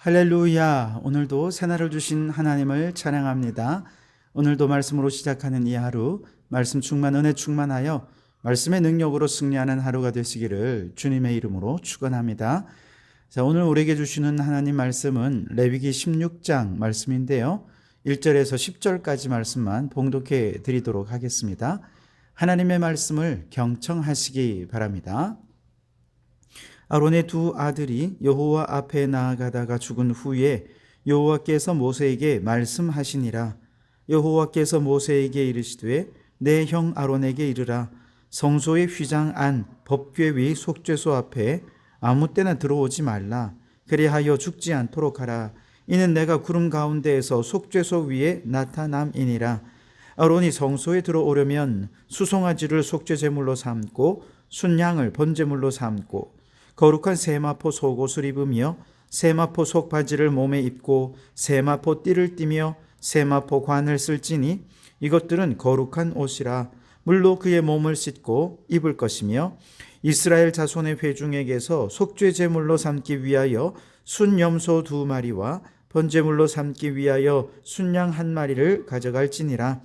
할렐루야. 오늘도 새날을 주신 하나님을 찬양합니다. 오늘도 말씀으로 시작하는 이 하루, 말씀 충만, 은혜 충만하여 말씀의 능력으로 승리하는 하루가 되시기를 주님의 이름으로 축원합니다. 자, 오늘 우리에게 주시는 하나님 말씀은 레위기 16장 말씀인데요. 1절에서 10절까지 말씀만 봉독해 드리도록 하겠습니다. 하나님의 말씀을 경청하시기 바랍니다. 아론의 두 아들이 여호와 앞에 나아가다가 죽은 후에 여호와께서 모세에게 말씀하시니라. 여호와께서 모세에게 이르시되 내 형 아론에게 이르라. 성소의 휘장 안 법궤 위 속죄소 앞에 아무 때나 들어오지 말라. 그리하여 죽지 않도록 하라. 이는 내가 구름 가운데에서 속죄소 위에 나타남이니라. 아론이 성소에 들어오려면 수송아지를 속죄제물로 삼고 순양을 번제물로 삼고 거룩한 세마포 속옷을 입으며 세마포 속바지를 몸에 입고 세마포 띠를 띠며 세마포 관을 쓸지니 이것들은 거룩한 옷이라. 물로 그의 몸을 씻고 입을 것이며 이스라엘 자손의 회중에게서 속죄제물로 삼기 위하여 순염소 2마리와 번제물로 삼기 위하여 순양 1마리를 가져갈지니라.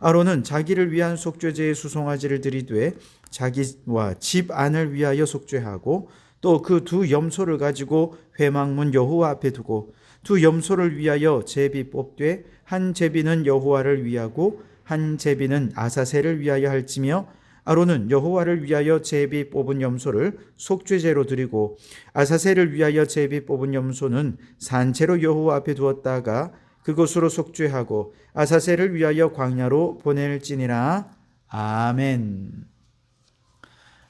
아론은 자기를 위한 속죄제의 수송아지를 드리되 자기와 집 안을 위하여 속죄하고 또 그 두 염소를 가지고 회막문 여호와 앞에 두고 두 염소를 위하여 제비 뽑되 한 제비는 여호와를 위하고 한 제비는 아사셀을 위하여 할지며 아론은 여호와를 위하여 제비 뽑은 염소를 속죄제로 드리고 아사셀을 위하여 제비 뽑은 염소는 산채로 여호와 앞에 두었다가 그것으로 속죄하고 아사셀을 위하여 광야로 보낼지니라. 아멘.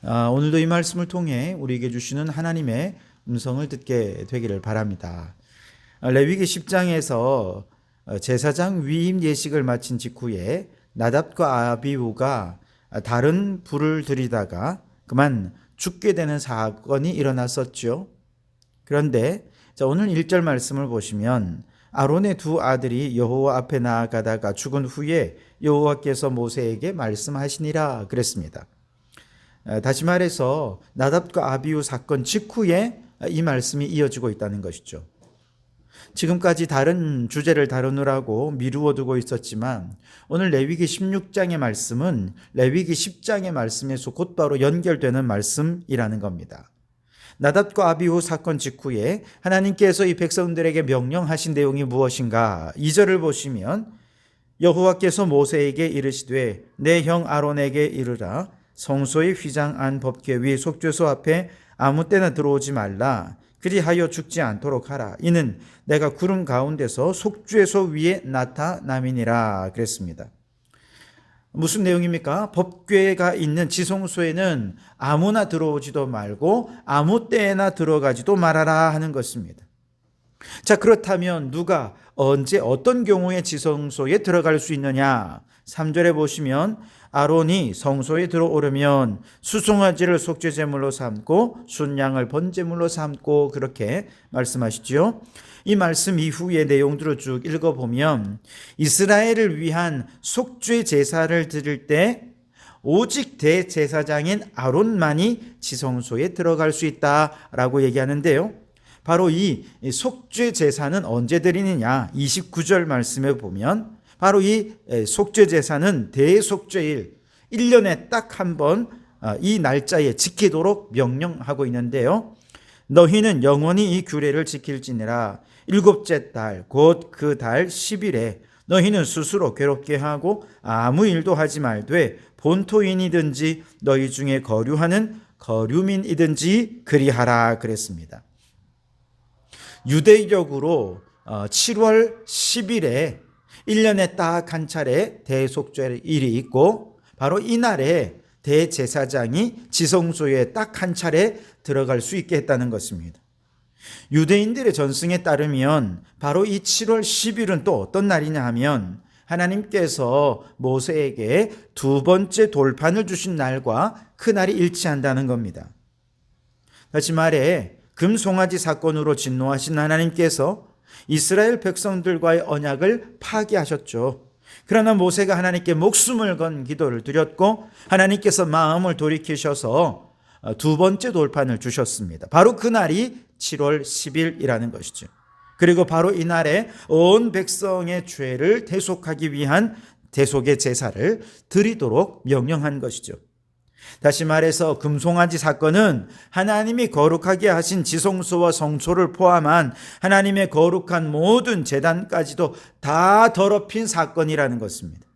오늘도 이 말씀을 통해 우리에게 주시는 하나님의 음성을 듣게 되기를 바랍니다. 레위기 10장에서 제사장 위임 예식을 마친 직후에 나답과 아비후가 다른 불을 들이다가 그만 죽게 되는 사건이 일어났었죠. 그런데 오늘 1절 말씀을 보시면 아론의 두 아들이 여호와 앞에 나아가다가 죽은 후에 여호와께서 모세에게 말씀하시니라 그랬습니다. 다시 말해서 나답과 아비후 사건 직후에 이 말씀이 이어지고 있다는 것이죠. 지금까지 다른 주제를 다루느라고 미루어 두고 있었지만 오늘 레위기 16장의 말씀은 레위기 10장의 말씀에서 곧바로 연결되는 말씀이라는 겁니다. 나답과 아비후 사건 직후에 하나님께서 이 백성들에게 명령하신 내용이 무엇인가? 2절을 보시면 여호와께서 모세에게 이르시되 내 형 아론에게 이르라. 성소의 휘장 안 법궤 위 속죄소 앞에 아무 때나 들어오지 말라. 그리하여 죽지 않도록 하라. 이는 내가 구름 가운데서 속죄소 위에 나타남이니라 그랬습니다. 무슨 내용입니까? 법궤가 있는 지성소에는 아무나 들어오지도 말고 아무 때나 들어가지도 말아라 하는 것입니다. 자, 그렇다면 누가 언제 어떤 경우에 지성소에 들어갈 수 있느냐? 3절에 보시면 아론이 성소에 들어오려면 수송아지를 속죄제물로 삼고 순양을 번제물로 삼고 그렇게 말씀하시죠. 이 말씀 이후의 내용들을 쭉 읽어보면 이스라엘을 위한 속죄 제사를 드릴 때 오직 대제사장인 아론만이 지성소에 들어갈 수 있다라고 얘기하는데요. 바로 이 속죄 제사는 언제 드리느냐? 29절 말씀에 보면 바로 이 속죄 제사는 대속죄일 1년에 딱 한 번 이 날짜에 지키도록 명령하고 있는데요. 너희는 영원히 이 규례를 지킬지니라. 7째 달 곧 그 달 10일에 너희는 스스로 괴롭게 하고 아무 일도 하지 말되 본토인이든지 너희 중에 거류하는 거류민이든지 그리하라 그랬습니다. 유대적으로 7월 10일에 1년에 딱 한 차례 대속죄일이 있고 바로 이날에 대제사장이 지성소에 딱 한 차례 들어갈 수 있게 했다는 것입니다. 유대인들의 전승에 따르면 바로 이 7월 10일은 또 어떤 날이냐 하면 하나님께서 모세에게 두 번째 돌판을 주신 날과 그 날이 일치한다는 겁니다. 다시 말해 금송아지 사건으로 진노하신 하나님께서 이스라엘 백성들과의 언약을 파기하셨죠. 그러나 모세가 하나님께 목숨을 건 기도를 드렸고 하나님께서 마음을 돌이키셔서 두 번째 돌판을 주셨습니다. 바로 그날이 7월 10일이라는 것이죠. 그리고 바로 이날에 온 백성의 죄를 대속하기 위한 대속의 제사를 드리도록 명령한 것이죠. 다시 말해서 금송아지 사건은 하나님이 거룩하게 하신 지성소와 성소를 포함한 하나님의 거룩한 모든 제단까지도 다 더럽힌 사건이라는 것입니다.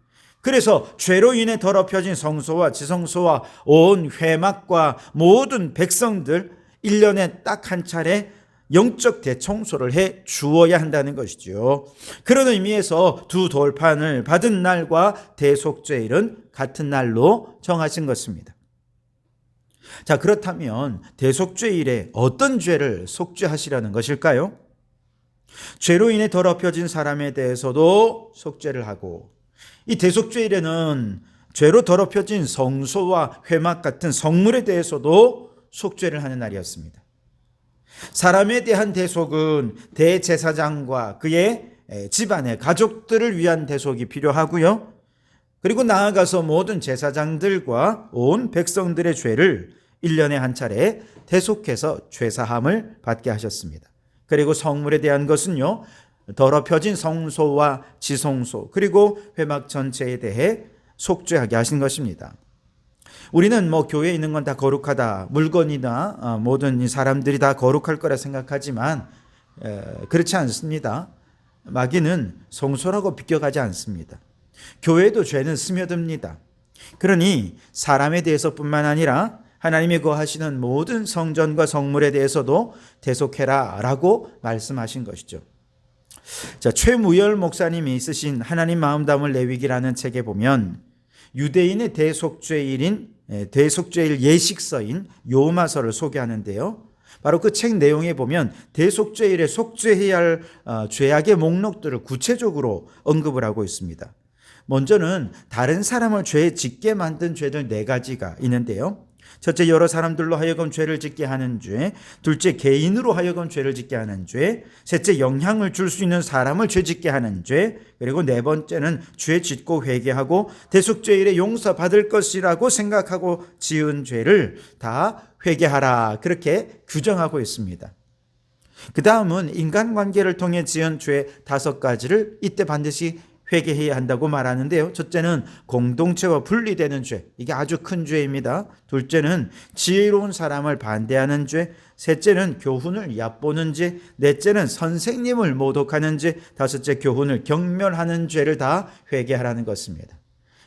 그래서 죄로 인해 더럽혀진 성소와 지성소와 온 회막과 모든 백성들 1년에 딱 한 차례 영적 대청소를 해 주어야 한다는 것이죠. 그런 의미에서 두 돌판을 받은 날과 대속죄일은 같은 날로 정하신 것입니다. 자, 그렇다면 대속죄일에 어떤 죄를 속죄하시려는 것일까요? 죄로 인해 더럽혀진 사람에 대해서도 속죄를 하고, 이 대속죄일에는 죄로 더럽혀진 성소와 회막 같은 성물에 대해서도 속죄를 하는 날이었습니다. 사람에 대한 대속은 대제사장과 그의 집안의 가족들을 위한 대속이 필요하고요. 그리고 나아가서 모든 제사장들과 온 백성들의 죄를 1년에 한 차례 대속해서 죄사함을 받게 하셨습니다. 그리고 성물에 대한 것은요, 더럽혀진 성소와 지성소 그리고 회막 전체에 대해 속죄하게 하신 것입니다. 우리는 교회에 있는 건 다 거룩하다, 물건이나 모든 사람들이 다 거룩할 거라 생각하지만 그렇지 않습니다. 마귀는 성소라고 비껴가지 않습니다. 교회에도 죄는 스며듭니다. 그러니 사람에 대해서뿐만 아니라 하나님이 거하시는 모든 성전과 성물에 대해서도 대속해라 라고 말씀하신 것이죠. 자, 최무열 목사님이 쓰신 하나님 마음 담을 레위기라는 책에 보면 유대인의 대속죄일 예식서인 요마서를 소개하는데요. 바로 그 책 내용에 보면 대속죄일에 속죄해야 할 죄악의 목록들을 구체적으로 언급을 하고 있습니다. 먼저는 다른 사람을 죄에 짓게 만든 죄들 4가지가 있는데요. 첫째, 여러 사람들로 하여금 죄를 짓게 하는 죄. 둘째, 개인으로 하여금 죄를 짓게 하는 죄. 셋째, 영향을 줄 수 있는 사람을 죄 짓게 하는 죄. 그리고 4번째는 죄 짓고 회개하고 대속죄일에 용서받을 것이라고 생각하고 지은 죄를 다 회개하라, 그렇게 규정하고 있습니다. 그 다음은 인간관계를 통해 지은 죄 5가지를 이때 반드시 회개해야 한다고 말하는데요. 첫째는 공동체와 분리되는 죄. 이게 아주 큰 죄입니다. 둘째는 지혜로운 사람을 반대하는 죄. 셋째는 교훈을 얕보는 죄. 넷째는 선생님을 모독하는 죄. 다섯째, 교훈을 경멸하는 죄를 다 회개하라는 것입니다.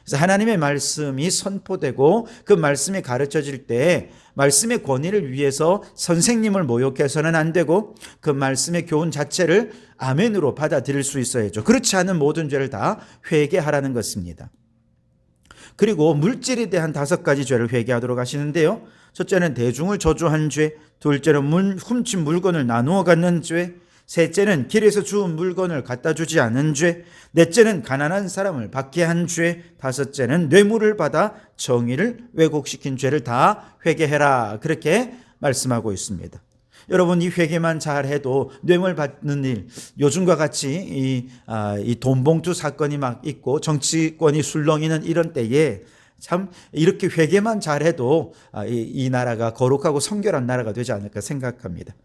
그래서 하나님의 말씀이 선포되고 그 말씀이 가르쳐질 때 말씀의 권위를 위해서 선생님을 모욕해서는 안 되고 그 말씀의 교훈 자체를 아멘으로 받아들일 수 있어야죠. 그렇지 않은 모든 죄를 다 회개하라는 것입니다. 그리고 물질에 대한 5가지 죄를 회개하도록 하시는데요. 첫째는 대중을 저주한 죄, 둘째는 훔친 물건을 나누어 갖는 죄, 셋째는 길에서 주운 물건을 갖다 주지 않은 죄, 넷째는 가난한 사람을 박해한 죄, 다섯째는 뇌물을 받아 정의를 왜곡시킨 죄를 다 회개해라, 그렇게 말씀하고 있습니다. 여러분, 이 회개만 잘해도 뇌물 받는 일, 요즘과 같이 이 돈봉투 사건이 막 있고 정치권이 술렁이는 이런 때에 참 이렇게 회개만 잘해도 이 나라가 거룩하고 성결한 나라가 되지 않을까 생각합니다.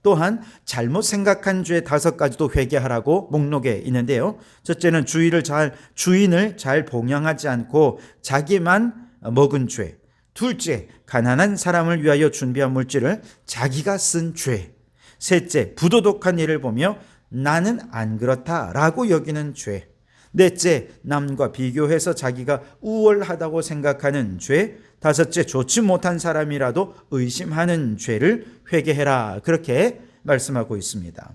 또한 잘못 생각한 죄 5가지도 회개하라고 목록에 있는데요. 첫째는 주인을 잘 봉양하지 않고 자기만 먹은 죄. 둘째, 가난한 사람을 위하여 준비한 물질을 자기가 쓴 죄. 셋째, 부도덕한 일을 보며 나는 안 그렇다라고 여기는 죄. 넷째, 남과 비교해서 자기가 우월하다고 생각하는 죄. 다섯째, 좋지 못한 사람이라도 의심하는 죄를 회개해라, 그렇게 말씀하고 있습니다.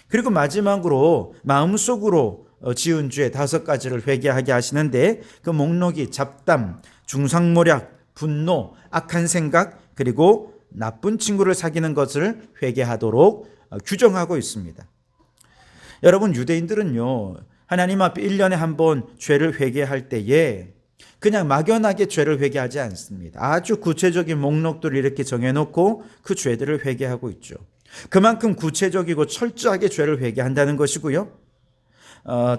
그리고 마지막으로 마음속으로 지은 죄 5가지를 회개하게 하시는데 그 목록이 잡담, 중상모략, 분노, 악한 생각, 그리고 나쁜 친구를 사귀는 것을 회개하도록 규정하고 있습니다. 여러분, 유대인들은요, 하나님 앞에 1년에 한 번 죄를 회개할 때에 그냥 막연하게 죄를 회개하지 않습니다. 아주 구체적인 목록들을 이렇게 정해놓고 그 죄들을 회개하고 있죠. 그만큼 구체적이고 철저하게 죄를 회개한다는 것이고요.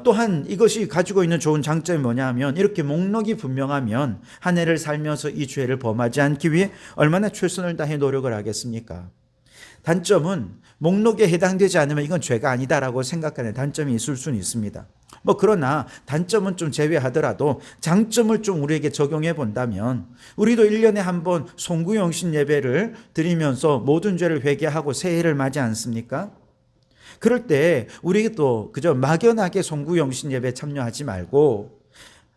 또한 이것이 가지고 있는 좋은 장점이 뭐냐 하면 이렇게 목록이 분명하면 한 해를 살면서 이 죄를 범하지 않기 위해 얼마나 최선을 다해 노력을 하겠습니까? 단점은 목록에 해당되지 않으면 이건 죄가 아니다라고 생각하는 단점이 있을 수는 있습니다. 그러나 단점은 좀 제외하더라도 장점을 좀 우리에게 적용해 본다면 우리도 1년에 한 번 송구영신 예배를 드리면서 모든 죄를 회개하고 새해를 맞지 않습니까? 그럴 때 우리도 그저 막연하게 송구영신 예배에 참여하지 말고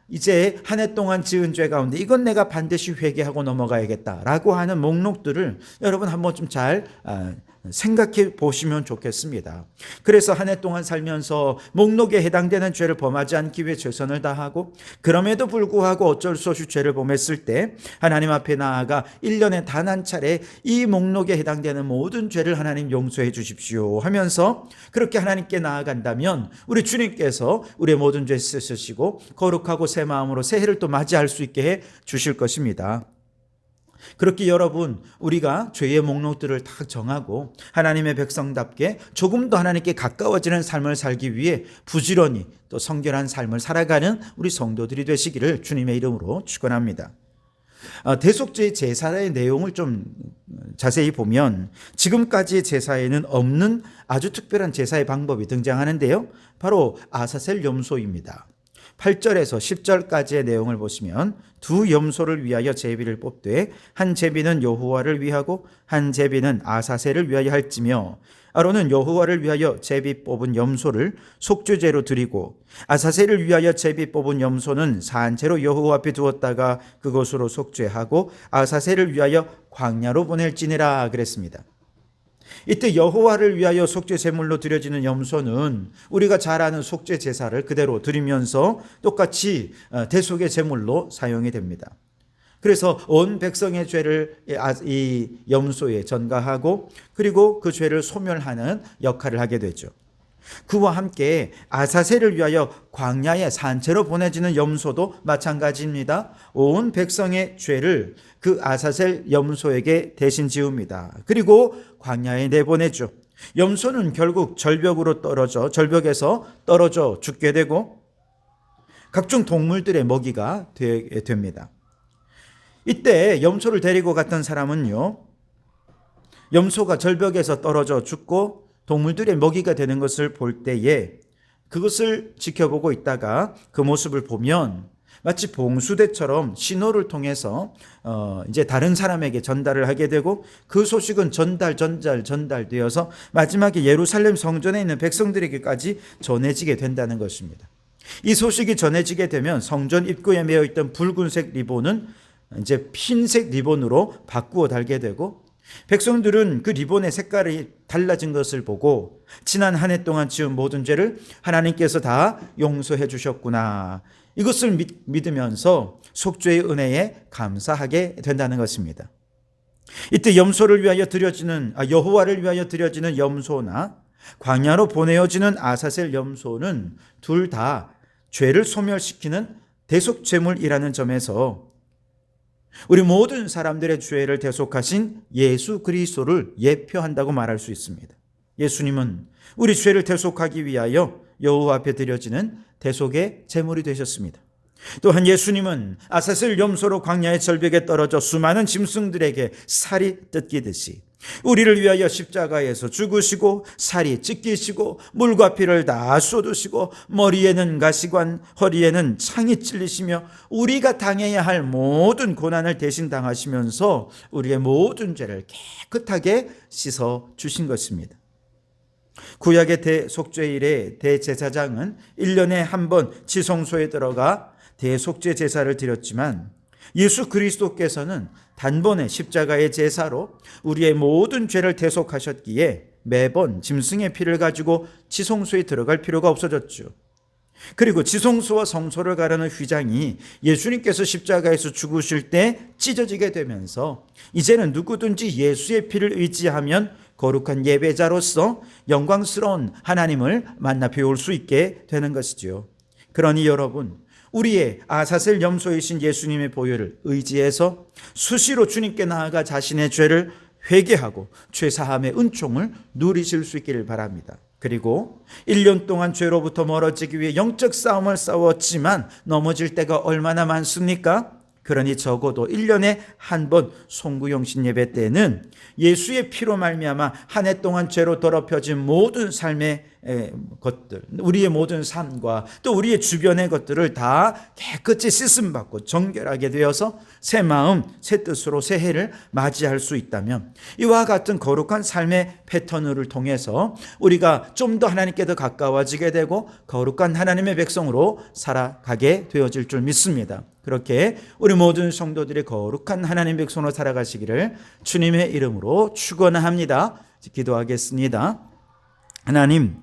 이제 한 해 동안 지은 죄 가운데 이건 내가 반드시 회개하고 넘어가야겠다라고 하는 목록들을 여러분 한번 좀 잘 생각해 보시면 좋겠습니다. 그래서 한 해 동안 살면서 목록에 해당되는 죄를 범하지 않기 위해 최선을 다하고 그럼에도 불구하고 어쩔 수 없이 죄를 범했을 때 하나님 앞에 나아가 1년에 단 한 차례 이 목록에 해당되는 모든 죄를 하나님 용서해 주십시오 하면서 그렇게 하나님께 나아간다면 우리 주님께서 우리의 모든 죄 씻으시고 거룩하고 새 마음으로 새해를 또 맞이할 수 있게 해 주실 것입니다. 그렇게 여러분 우리가 죄의 목록들을 다 정하고 하나님의 백성답게 조금 더 하나님께 가까워지는 삶을 살기 위해 부지런히 또 성결한 삶을 살아가는 우리 성도들이 되시기를 주님의 이름으로 축원합니다. 대속죄의 제사의 내용을 좀 자세히 보면 지금까지의 제사에는 없는 아주 특별한 제사의 방법이 등장하는데요. 바로 아사셀 염소입니다. 8절에서 10절까지의 내용을 보시면 두 염소를 위하여 제비를 뽑되 한 제비는 여호와를 위하고 한 제비는 아사셀을 위하여 할지며 아론은 여호와를 위하여 제비 뽑은 염소를 속죄제로 드리고 아사셀을 위하여 제비 뽑은 염소는 산채로 여호와 앞에 두었다가 그것으로 속죄하고 아사셀을 위하여 광야로 보낼지니라 그랬습니다. 이때 여호와를 위하여 속죄 제물로 드려지는 염소는 우리가 잘 아는 속죄 제사를 그대로 드리면서 똑같이 대속의 제물로 사용이 됩니다. 그래서 온 백성의 죄를 이 염소에 전가하고 그리고 그 죄를 소멸하는 역할을 하게 되죠. 그와 함께 아사셀을 위하여 광야에 산채로 보내지는 염소도 마찬가지입니다. 온 백성의 죄를 그 아사셀 염소에게 대신 지웁니다. 그리고 광야에 내보내죠. 염소는 결국 절벽에서 떨어져 죽게 되고 각종 동물들의 먹이가 됩니다. 이때 염소를 데리고 갔던 사람은요, 염소가 절벽에서 떨어져 죽고 동물들의 먹이가 되는 것을 볼 때에 그것을 지켜보고 있다가 그 모습을 보면 마치 봉수대처럼 신호를 통해서 이제 다른 사람에게 전달을 하게 되고 그 소식은 전달되어서 마지막에 예루살렘 성전에 있는 백성들에게까지 전해지게 된다는 것입니다. 이 소식이 전해지게 되면 성전 입구에 매어 있던 붉은색 리본은 이제 흰색 리본으로 바꾸어 달게 되고 백성들은 그 리본의 색깔이 달라진 것을 보고 지난 한 해 동안 지은 모든 죄를 하나님께서 다 용서해 주셨구나. 이것을 믿으면서 속죄의 은혜에 감사하게 된다는 것입니다. 이때 염소를 위하여 여호와를 위하여 드려지는 염소나 광야로 보내어지는 아사셀 염소는 둘 다 죄를 소멸시키는 대속제물이라는 점에서 우리 모든 사람들의 죄를 대속하신 예수 그리스도를 예표한다고 말할 수 있습니다. 예수님은 우리 죄를 대속하기 위하여 여호와 앞에 드려지는 대속의 제물이 되셨습니다. 또한 예수님은 아사셀 염소로 광야의 절벽에 떨어져 수많은 짐승들에게 살이 뜯기듯이 우리를 위하여 십자가에서 죽으시고 살이 찢기시고 물과 피를 다 쏟으시고 머리에는 가시관 허리에는 창이 찔리시며 우리가 당해야 할 모든 고난을 대신 당하시면서 우리의 모든 죄를 깨끗하게 씻어 주신 것입니다. 구약의 대속죄일에 대제사장은 1년에 한 번 지성소에 들어가 대속죄 제사를 드렸지만 예수 그리스도께서는 단번에 십자가의 제사로 우리의 모든 죄를 대속하셨기에 매번 짐승의 피를 가지고 지성소에 들어갈 필요가 없어졌죠. 그리고 지성소와 성소를 가르는 휘장이 예수님께서 십자가에서 죽으실 때 찢어지게 되면서 이제는 누구든지 예수의 피를 의지하면 거룩한 예배자로서 영광스러운 하나님을 만나 배울 수 있게 되는 것이죠. 그러니 여러분, 우리의 아사셀 염소이신 예수님의 보혈을 의지해서 수시로 주님께 나아가 자신의 죄를 회개하고 죄사함의 은총을 누리실 수 있기를 바랍니다. 그리고 1년 동안 죄로부터 멀어지기 위해 영적 싸움을 싸웠지만 넘어질 때가 얼마나 많습니까? 그러니 적어도 1년에 한 번 송구영신 예배 때는 예수의 피로 말미암아 한 해 동안 죄로 더럽혀진 모든 삶의 것들, 우리의 모든 삶과 또 우리의 주변의 것들을 다 깨끗이 씻음받고 정결하게 되어서 새 마음, 새 뜻으로 새해를 맞이할 수 있다면, 이와 같은 거룩한 삶의 패턴을 통해서 우리가 좀 더 하나님께 더 가까워지게 되고 거룩한 하나님의 백성으로 살아가게 되어질 줄 믿습니다. 그렇게 우리 모든 성도들이 거룩한 하나님의 백성으로 살아가시기를 주님의 이름으로 축원합니다. 기도하겠습니다. 하나님,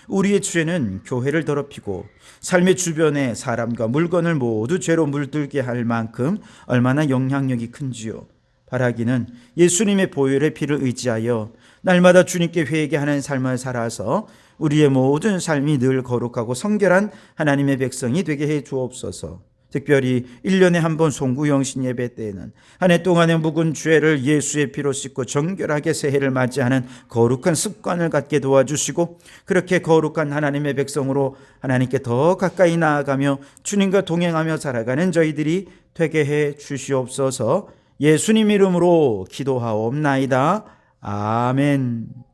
우리의 죄는 교회를 더럽히고 삶의 주변의 사람과 물건을 모두 죄로 물들게 할 만큼 얼마나 영향력이 큰지요. 바라기는 예수님의 보혈의 피를 의지하여 날마다 주님께 회개하는 삶을 살아서 우리의 모든 삶이 늘 거룩하고 성결한 하나님의 백성이 되게 해 주옵소서. 특별히 1년에 한 번 송구영신 예배 때에는 한 해 동안의 묵은 죄를 예수의 피로 씻고 정결하게 새해를 맞이하는 거룩한 습관을 갖게 도와주시고, 그렇게 거룩한 하나님의 백성으로 하나님께 더 가까이 나아가며 주님과 동행하며 살아가는 저희들이 되게 해 주시옵소서. 예수님 이름으로 기도하옵나이다. 아멘.